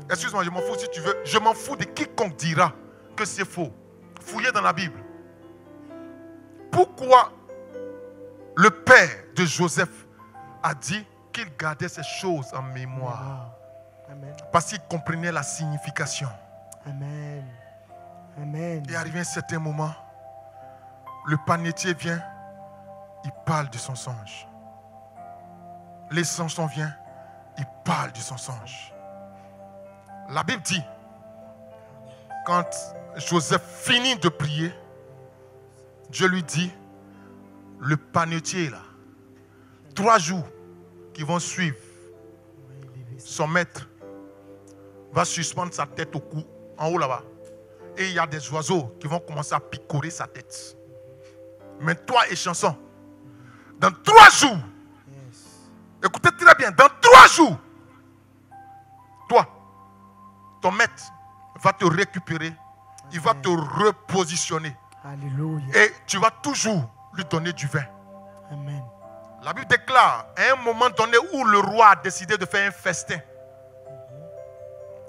Excuse-moi, je m'en fous si tu veux. Je m'en fous de quiconque dira que c'est faux. Fouillez dans la Bible. Pourquoi le père de Joseph a dit qu'il gardait ces choses en mémoire? Amen. Parce qu'il comprenait la signification. Amen. Amen. Et arrivé à un certain moment, le panetier vient, il parle de son songe. Les chansons viennent, il parle de son songe. La Bible dit, quand Joseph finit de prier, Dieu lui dit, le panetier là, 3 jours qui vont suivre, son maître va suspendre sa tête au cou, en haut là-bas. Et il y a des oiseaux qui vont commencer à picorer sa tête. Mais toi et chanson, dans 3 jours, écoutez très bien, dans 3 jours, toi, ton maître va te récupérer, il va te repositionner. Alléluia. Et tu vas toujours lui donner du vin. Amen. La Bible déclare, à un moment donné où le roi a décidé de faire un festin,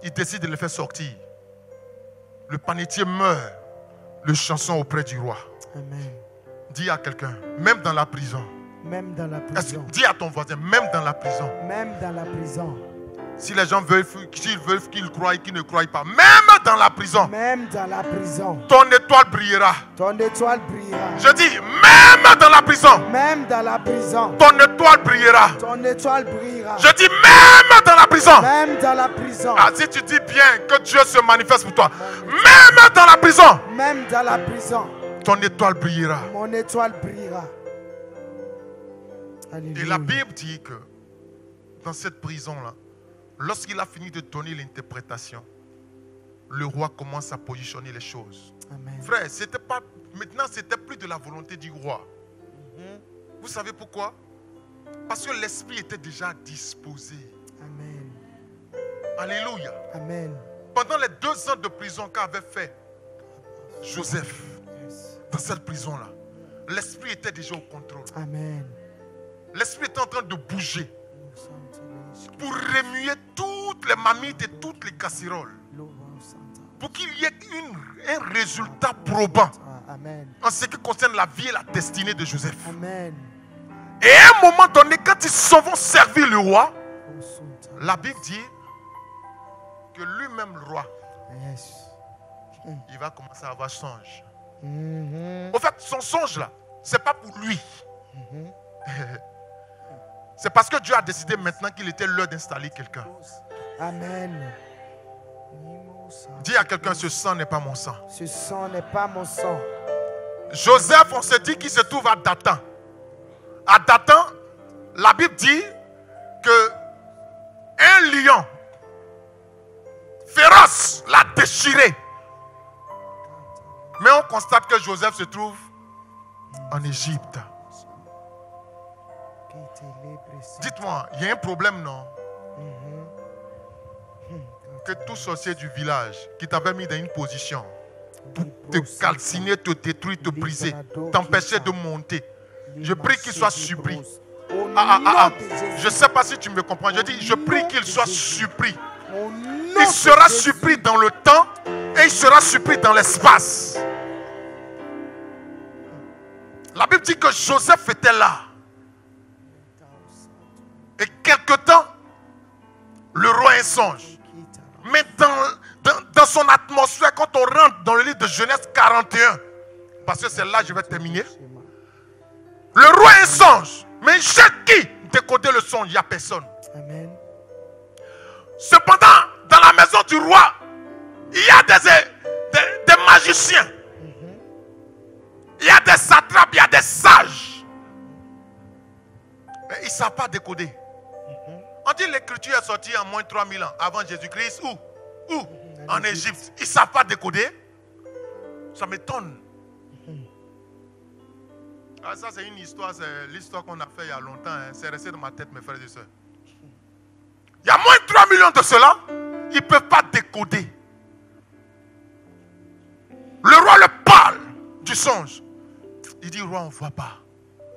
il décide de le faire sortir. Le panetier meurt, le chanson auprès du roi. Amen. Dis à quelqu'un, même dans la prison. Même dans la prison. Dis à ton voisin, même dans la prison. Même dans la prison. Si les gens veulent qu'ils croient, qu'ils ne croient pas, même dans la prison. Même dans la prison. Ton étoile brillera. Ton étoile brillera. Je dis, même dans la prison. Même dans la prison. Ton étoile brillera. Ton étoile brillera. Je dis, même dans la prison. Même dans la prison. Ah, si tu dis bien que Dieu se manifeste pour toi, même dans la prison. Même dans la prison. Ton étoile brillera. Mon étoile brillera. Alléluia. Et la Bible dit que dans cette prison-là, lorsqu'il a fini de donner l'interprétation, le roi commence à positionner les choses. Amen. Frère, maintenant, c'était plus de la volonté du roi. Vous savez pourquoi? Parce que l'esprit était déjà disposé. Amen. Alléluia. Amen. Pendant les 2 ans de prison qu'avait fait Joseph, dans cette prison-là, l'esprit était déjà au contrôle. Amen. L'esprit était en train de bouger pour remuer toutes les mamites et toutes les casseroles, pour qu'il y ait un résultat probant. Amen. En ce qui concerne la vie et la destinée de Joseph. Amen. Et à un moment donné, quand ils s'en vont servir le roi, la Bible dit que lui-même, le roi, Yes. il va commencer à avoir songe. Mhm. En fait, son songe là, ce n'est pas pour lui. C'est parce que Dieu a décidé maintenant qu'il était l'heure d'installer quelqu'un. Amen. Dis à quelqu'un, ce sang n'est pas mon sang. Ce sang n'est pas mon sang. Joseph, on se dit qu'il se trouve à Dathan. À Dathan, la Bible dit que un lion féroce l'a déchiré. Mais on constate que Joseph se trouve en Égypte. Dites-moi, il y a un problème, non? Que tout sorcier du village qui t'avait mis dans une position pour te calciner, te détruire, te briser, t'empêcher de monter, je prie qu'il soit surpris. Je ne sais pas si tu me comprends. Je dis, je prie qu'il soit surpris. Il sera surpris dans le temps et il sera surpris dans l'espace. La Bible dit que Joseph était là. Et quelque temps, le roi a un songe. Mais dans son atmosphère, quand on rentre dans le livre de Genèse 41, parce que c'est là que je vais terminer, le roi a un songe. Mais chez qui décoder le songe? Il n'y a personne. Amen. Cependant, dans la maison du roi, il y a des magiciens. Il y a des satrapes, il y a des sages. Mais ils ne savent pas décoder. On dit que l'écriture est sortie en moins 3000 ans avant Jésus-Christ. Où? En Égypte. Ils ne savent pas décoder. Ça m'étonne. Ah, ça, c'est une histoire, c'est l'histoire qu'on a fait il y a longtemps. Hein. C'est resté dans ma tête, mes frères et sœurs. Il y a moins de 3 millions de cela. Ils ne peuvent pas décoder. Le roi le parle du songe. Il dit, roi, on ne voit pas.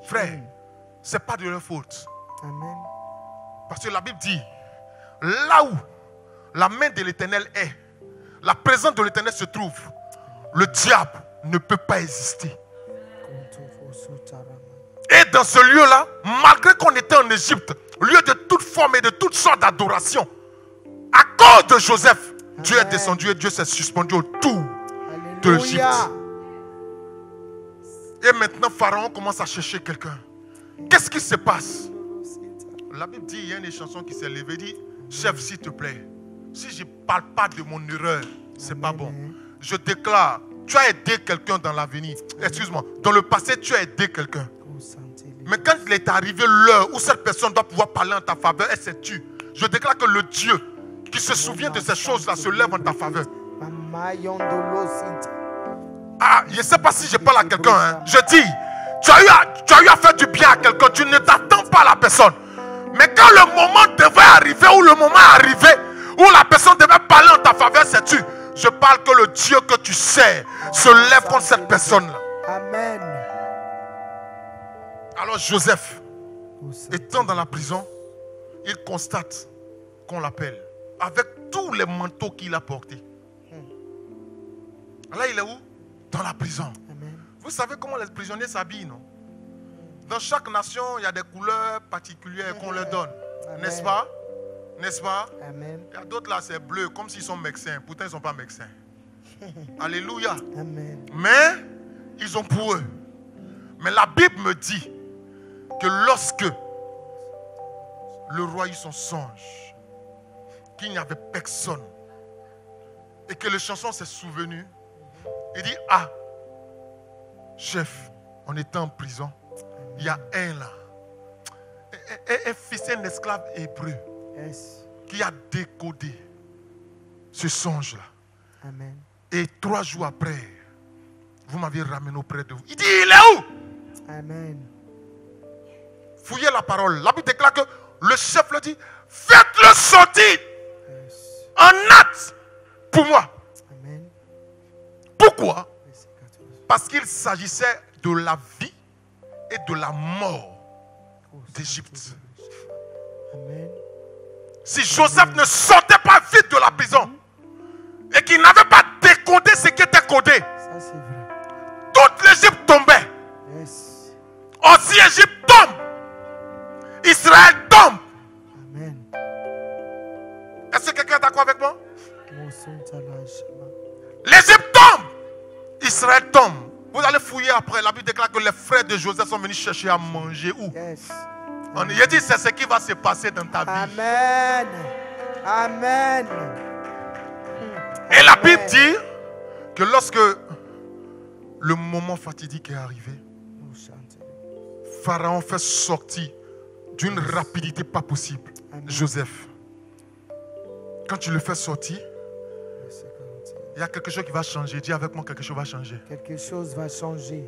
Frère, ce n'est pas de leur faute. Amen. Parce que la Bible dit, là où la main de l'Éternel est, la présence de l'Éternel se trouve, le diable ne peut pas exister. Et dans ce lieu-là, malgré qu'on était en Égypte, lieu de toute forme et de toutes sortes d'adoration, à cause de Joseph, Dieu est descendu et Dieu s'est suspendu autour de l'Égypte. Et maintenant, Pharaon commence à chercher quelqu'un. Qu'est-ce qui se passe? La Bible dit, il y a une chanson qui s'est levée, dit, chef, s'il te plaît, si je ne parle pas de mon erreur, c'est pas bon. Je déclare, tu as aidé quelqu'un dans l'avenir. Excuse-moi, dans le passé, tu as aidé quelqu'un. Mais quand il est arrivé l'heure où cette personne doit pouvoir parler en ta faveur, elle s'est tue. Je déclare que le Dieu qui se souvient de ces choses-là se lève en ta faveur. Ah, je ne sais pas si je parle à quelqu'un. Hein. Je dis, tu as eu à faire du bien à quelqu'un. Tu ne t'attends pas à la personne. Mais quand le moment devait arriver, ou le moment est arrivé, où la personne devait parler en ta faveur, c'est tu. Je parle que le Dieu que tu sais se lève contre cette personne-là. Amen. Alors Joseph, étant dans la prison, il constate qu'on l'appelle. avec tous les manteaux qu'il a portés. Là, il est où? Dans la prison. Amen. Vous savez comment les prisonniers s'habillent, non? Dans chaque nation, il y a des couleurs particulières qu'on leur donne. N'est-ce pas? N'est-ce pas? Amen. Il y a d'autres là, c'est bleu, comme s'ils sont médecins. Pourtant, ils ne sont pas médecins. Alléluia. Amen. Mais, ils ont pour eux. Mais la Bible me dit que lorsque le roi eut son songe, qu'il n'y avait personne, et que le chanson s'est souvenu, il dit, ah, chef, on était en prison, il y a un là, un fils, un esclave hébreu, Yes. qui a décodé ce songe-là. Amen. Et 3 jours après, vous m'avez ramené auprès de vous. Il dit, il est où? Amen. Fouillez la parole. La Bible déclare que le chef le dit, faites-le sortir Yes. en acte pour moi. Amen. Pourquoi? Verset 14. Parce qu'il s'agissait de la vie et de la mort d'Égypte. Amen. Si Joseph ne sortait pas vite de la prison et qu'il n'avait pas décodé ce qui était codé, Ça c'est vrai. toute l'Égypte tombait. Yes. Aussi Égypte tombe. Israël tombe. Amen. Est-ce que quelqu'un est d'accord avec moi? Mon son talage. L'Égypte tombe. Israël tombe. Vous allez fouiller après. La Bible déclare que les frères de Joseph sont venus chercher à manger. Où? Yes. On y a dit c'est ce qui va se passer dans ta vie. Amen. Amen. Et la Bible dit que lorsque le moment fatidique est arrivé, Pharaon fait sortir d'une rapidité pas possible Amen. Joseph. Quand tu le fais sortir, Verset 41. il y a quelque chose qui va changer. Dis avec moi, quelque chose va changer. Quelque chose va changer.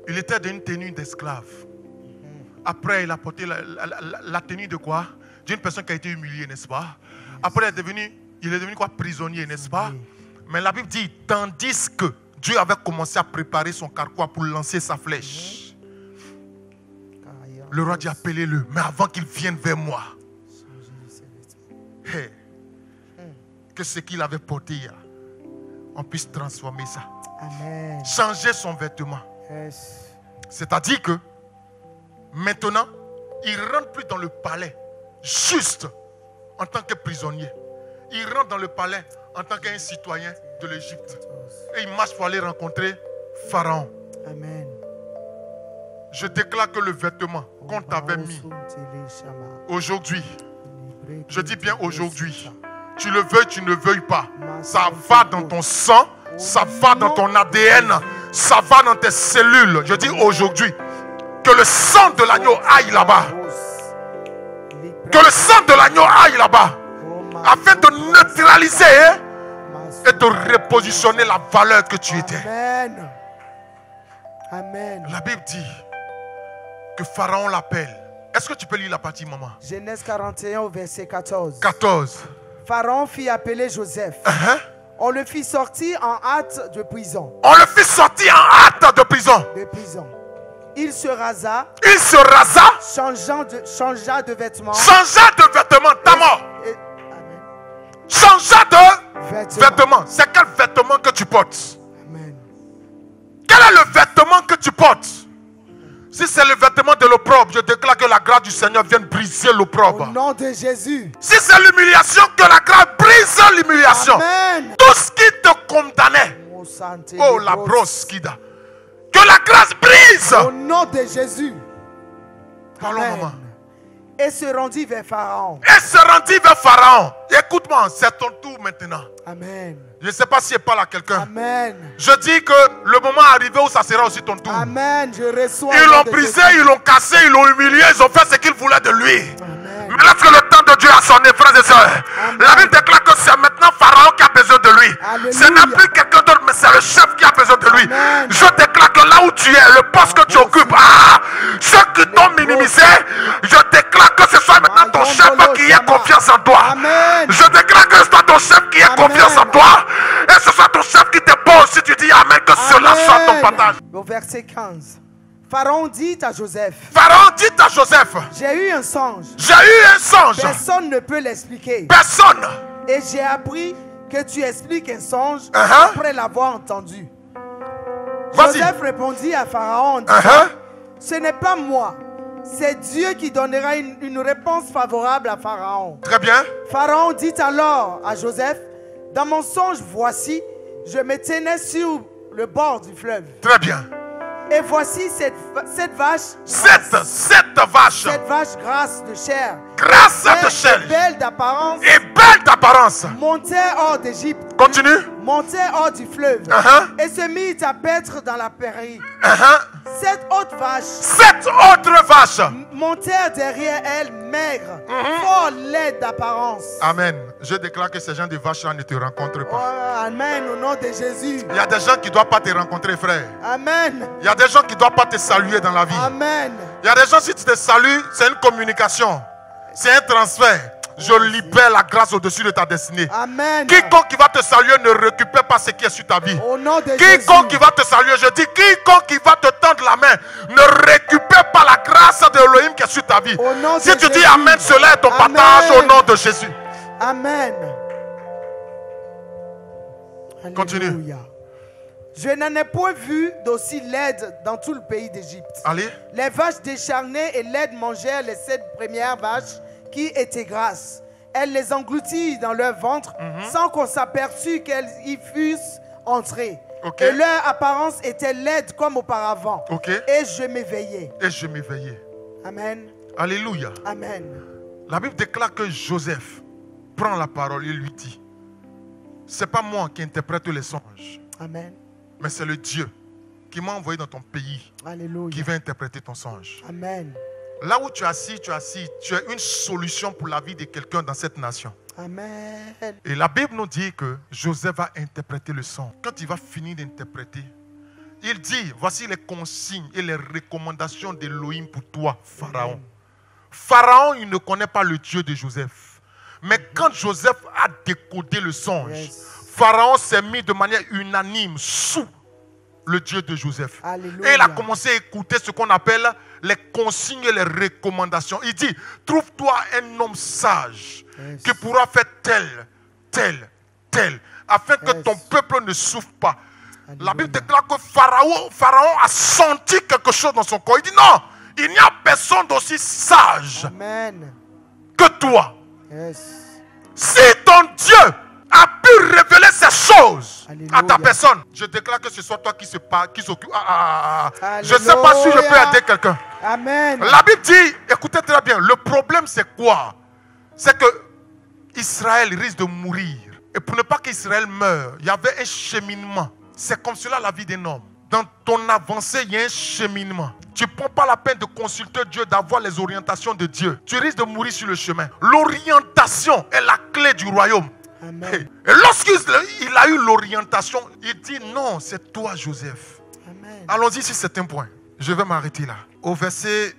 Il était d'une tenue d'esclave. Après, il a porté la tenue de quoi? D'une personne qui a été humiliée, n'est-ce pas? Après, il est devenu quoi? Prisonnier, n'est-ce pas? Mais la Bible dit, tandis que Dieu avait commencé à préparer son carquois pour lancer sa flèche. Le roi dit, appelez-le, mais avant qu'il vienne vers moi. Hey, que ce qu'il avait porté hier, on puisse transformer ça. Amen. Changer son vêtement. Yes. C'est-à-dire que maintenant, il ne rentre plus dans le palais juste en tant que prisonnier. Il rentre dans le palais en tant qu'un citoyen de l'Égypte. Et il marche pour aller rencontrer Pharaon. Amen. Je déclare que le vêtement qu'on t'avait mis aujourd'hui, je dis bien aujourd'hui, tu le veuilles, tu ne veuilles pas, ça va dans ton sang, ça va dans ton ADN, ça va dans tes cellules. Je dis aujourd'hui, que le sang de l'agneau aille là-bas. Que le sang de l'agneau aille là-bas. Afin de neutraliser et de repositionner la valeur que tu étais. Amen. Amen. La Bible dit que Pharaon l'appelle. Est-ce que tu peux lire la partie, maman? Genèse 41 au verset 14. 14. Pharaon fit appeler Joseph. On le fit sortir en hâte de prison. On le fit sortir en hâte de prison. Il se rasa. Il se rasa. Changea de vêtements. Changea de vêtements. Ta mort. Changea de vêtements. C'est quel vêtement que tu portes? Amen. Quel est le vêtement que tu portes? Si c'est le vêtement de l'opprobre, je déclare que la grâce du Seigneur vienne briser l'opprobre. Au nom de Jésus. Si c'est l'humiliation, que la grâce brise l'humiliation. Amen. Tout ce qui te condamnait. Oh, la brosse qui da. Que la grâce brise. Au nom de Jésus. Parlons, maman. Et se rendit vers Pharaon. Et se rendit vers Pharaon. Écoute-moi, c'est ton tour maintenant. Amen. Je ne sais pas si il parle à quelqu'un. Amen. Je dis que le moment est arrivé où ça sera aussi ton tour. Amen. Je reçois. Ils l'ont brisé, ils l'ont cassé, ils l'ont humilié, ils ont fait ce qu'ils voulaient de lui. Amen. Mais lorsque le temps de Dieu a sonné, frères et sœurs, la Bible déclare que c'est maintenant Pharaon qui a besoin de lui. Alléluia. Ce n'est plus quelqu'un d'autre, mais c'est le chef qui a besoin de lui. Amen. Je déclare que là où tu es, le poste que tu occupes, ceux qui t'ont minimisé, je déclare que ce soit maintenant ton chef qui ait confiance en toi. Amen. Je déclare que ce soit ton chef qui ait confiance en toi. Et ce soit ton chef qui te pose si tu dis Amen, que cela soit ton partage. Au verset 15. Pharaon dit à Joseph, Pharaon dit à Joseph, j'ai eu un songe. j'ai eu un songe. Personne ne peut l'expliquer. Personne. Et j'ai appris que tu expliques un songe après l'avoir entendu. Vas-y. Joseph répondit à Pharaon en disant, ce n'est pas moi, c'est Dieu qui donnera une réponse favorable à Pharaon. Très bien. Pharaon dit alors à Joseph, dans mon songe, voici, je me tenais sur le bord du fleuve. Très bien. Et voici cette vache. Cette vache. Cette vache grasse de chair. Grasse de chair. Belle d'apparence. Et belle d'apparence. Montait hors d'Égypte. Continue. Montait hors du fleuve. Et se mit à paître dans la prairie. Cette autre vache. Montait derrière elle maigre. Fort laide d'apparence. Amen. Je déclare que ces gens de vaches-là ne te rencontrent pas. Oh, amen au nom de Jésus. Il y a des gens qui ne doivent pas te rencontrer, frère. Amen. Il y a des gens qui ne doivent pas te saluer dans la vie. Amen. Il y a des gens, si tu te salues, c'est une communication. C'est un transfert. Je libère la grâce au-dessus de ta destinée. Amen. Quiconque qui va te saluer ne récupère pas ce qui est sur ta vie. Au nom de Quiconque Jésus. qui va te saluer, je dis, quiconque qui va te tendre la main ne récupère pas la grâce de Elohim qui est sur ta vie. Au nom Si de tu dis Jésus. Amen, cela est ton Amen. partage au nom de Jésus. Amen. Continue. Alléluia. Je n'en ai point vu d'aussi laide dans tout le pays d'Égypte. Allez. Les vaches décharnées et laides mangèrent les 7 premières vaches qui étaient grasses. Elles les engloutirent dans leur ventre sans qu'on s'aperçût qu'elles y fussent entrées. Okay. Et leur apparence était laide comme auparavant. Okay. Et je m'éveillais. Et je m'éveillais. Amen. Alléluia. Amen. La Bible déclare que Joseph prend la parole et lui dit, c'est pas moi qui interprète les songes, Amen. mais c'est le Dieu qui m'a envoyé dans ton pays Alléluia. qui va interpréter ton songe. Amen. Là où tu es assis, tu es une solution pour la vie de quelqu'un dans cette nation. Amen. Et la Bible nous dit que Joseph va interpréter le songe. Quand il va finir d'interpréter, il dit, voici les consignes et les recommandations d'Elohim pour toi, Pharaon. Amen. Pharaon, il ne connaît pas le Dieu de Joseph. Mais quand Joseph a décodé le songe, Pharaon s'est mis de manière unanime sous le Dieu de Joseph. Alléluia. Et il a commencé à écouter ce qu'on appelle les consignes et les recommandations. Il dit, trouve-toi un homme sage qui pourra faire tel, afin que ton peuple ne souffre pas. Alléluia. La Bible déclare que Pharaon a senti quelque chose dans son corps. Il dit, non, il n'y a personne d'aussi sage Amen. que toi. Yes. Si ton Dieu a pu révéler ces choses Alléluia. à ta personne, je déclare que ce soit toi qui s'occupe. Je ne sais Alléluia. pas si je peux aider quelqu'un. Amen. La Bible dit, écoutez très bien, le problème c'est quoi? C'est que Israël risque de mourir. Et pour ne pas qu'Israël meure, il y avait un cheminement. C'est comme cela la vie d'un homme. Dans ton avancée, il y a un cheminement. Tu ne prends pas la peine de consulter Dieu, d'avoir les orientations de Dieu. Tu risques de mourir sur le chemin. L'orientation est la clé du royaume. Amen. Et lorsqu'il a eu l'orientation, il dit non, c'est toi Joseph. Amen. Allons-y sur certains points. Je vais m'arrêter là. Au verset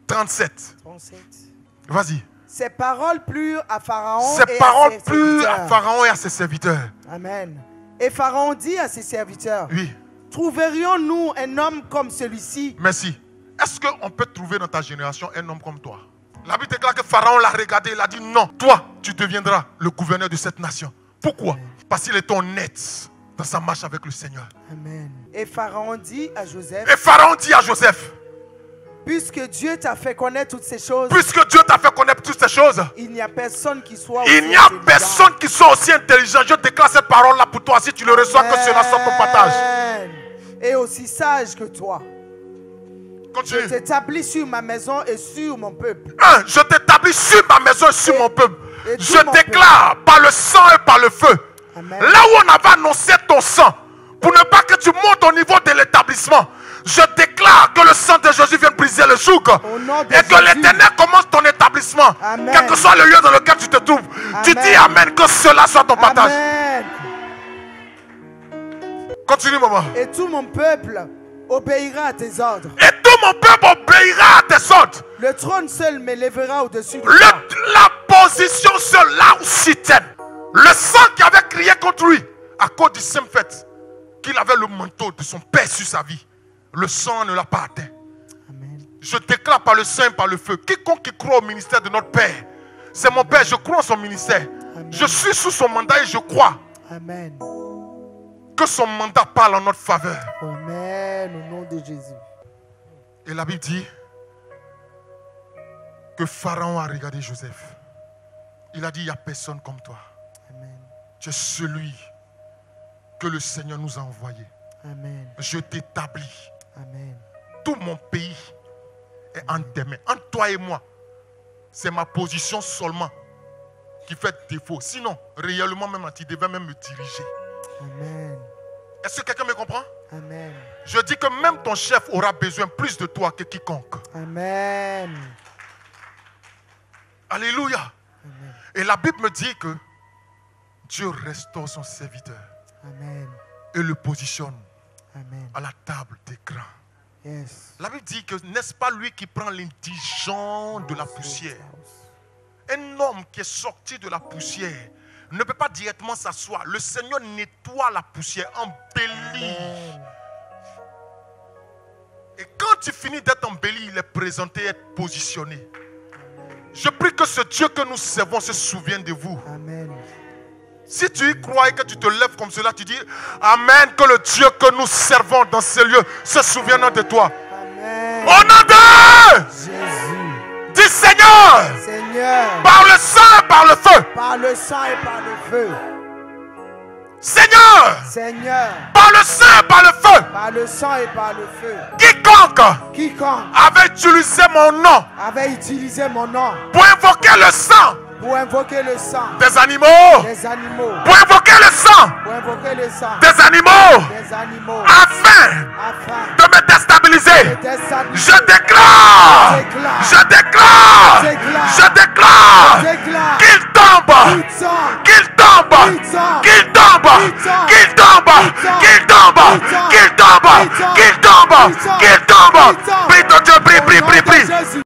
37. 37. Vas-y. Ces paroles plurent à Pharaon Ces et paroles à ses plurent à serviteurs. Pharaon et à ses serviteurs. Amen. Et Pharaon dit à ses serviteurs, Oui. trouverions-nous un homme comme celui-ci? Merci. Est-ce qu'on peut trouver dans ta génération un homme comme toi? La Bible déclare que Pharaon l'a regardé, il a dit non, toi, tu deviendras le gouverneur de cette nation. Pourquoi? Parce qu'il est honnête dans sa marche avec le Seigneur. Amen. Et Pharaon dit à Joseph, Et Pharaon dit à Joseph, puisque Dieu t'a fait connaître toutes ces choses, puisque Dieu t'a fait connaître toutes ces choses, il n'y a personne qui soit il aussi n'y a intelligent. personne qui soit aussi intelligent. Je déclare cette parole-là pour toi. Si tu le reçois, que cela soit ton partage. Amen. Et aussi sage que toi. Je Continue. t'établis sur ma maison et sur mon peuple. Je t'établis sur ma maison et sur mon peuple. et tout Je mon déclare par le sang et par le feu. Amen. Là où on avait annoncé ton sang, pour ne pas que tu montes au niveau de l'établissement, je déclare que le sang de Jésus vienne briser le joug. Au nom de Et que Jésus. l'Éternel commence ton établissement. Amen. Quel que soit le lieu dans lequel tu te trouves. Tu Amen. dis Amen, que cela soit ton partage. Amen. Continue, maman. Et tout mon peuple obéira à tes ordres. Et tout mon peuple obéira à tes ordres. Le trône seul m'élèvera au-dessus de toi. La position seule, là où s'y tienne. Le sang qui avait crié contre lui, à cause du saint fait, qu'il avait le manteau de son père sur sa vie, le sang ne l'a pas atteint. Amen. Je déclare par le sang et par le feu. Quiconque qui croit au ministère de notre Père, c'est mon Père, je crois en son ministère. Amen. Je suis sous son mandat et je crois Amen. que son mandat parle en notre faveur. Amen. Au nom de Jésus. Et la Bible dit que Pharaon a regardé Joseph. Il a dit, il n'y a personne comme toi. Amen. Tu es celui que le Seigneur nous a envoyé. Amen. Je t'établis. Amen. Tout mon pays est en tes mains. Entre toi et moi, c'est ma position seulement qui fait défaut. Sinon, réellement même, tu devais même me diriger. Amen. Est-ce que quelqu'un me comprend? Amen. Je dis que même ton chef aura besoin plus de toi que quiconque. Amen. Alléluia. Amen. Et la Bible me dit que Dieu restaure son serviteur Amen. et le positionne Amen. à la table des grands. Yes. La Bible dit que n'est-ce pas lui qui prend l'indigent de la poussière? Un homme qui est sorti de la poussière ne peut pas directement s'asseoir. Le Seigneur nettoie la poussière, embellit. Amen. Et quand tu finis d'être embelli, il est présenté, être positionné. Je prie que ce Dieu que nous servons se souvienne de vous. Amen. Si tu y crois et que tu te lèves comme cela, tu dis Amen, que le Dieu que nous servons dans ce lieu se souvienne de toi. Amen. Au nom de Jésus. dis Seigneur, Seigneur. par le sang et par le feu. Par le sang et par le feu. Seigneur, Seigneur. par le sang et par le feu. Par le sang et par le feu. Quiconque avait utilisé mon nom avait utilisé mon nom pour invoquer le sang pour invoquer le sang des animaux, des animaux. pour invoquer le sang Pour invoquer le sang des animaux, des animaux. afin Afin de me déstabiliser. de déstabiliser. Je déclare, je déclare, je déclare Déclare qu'il tombe, qu'il tombe, qu'il tombe, qu'il tombe, qu'il tombe, qu'il tombe, qu'il tombe, qu'il tombe, qu'il tombe. Prie ton Dieu, prie, prie, prie, prie.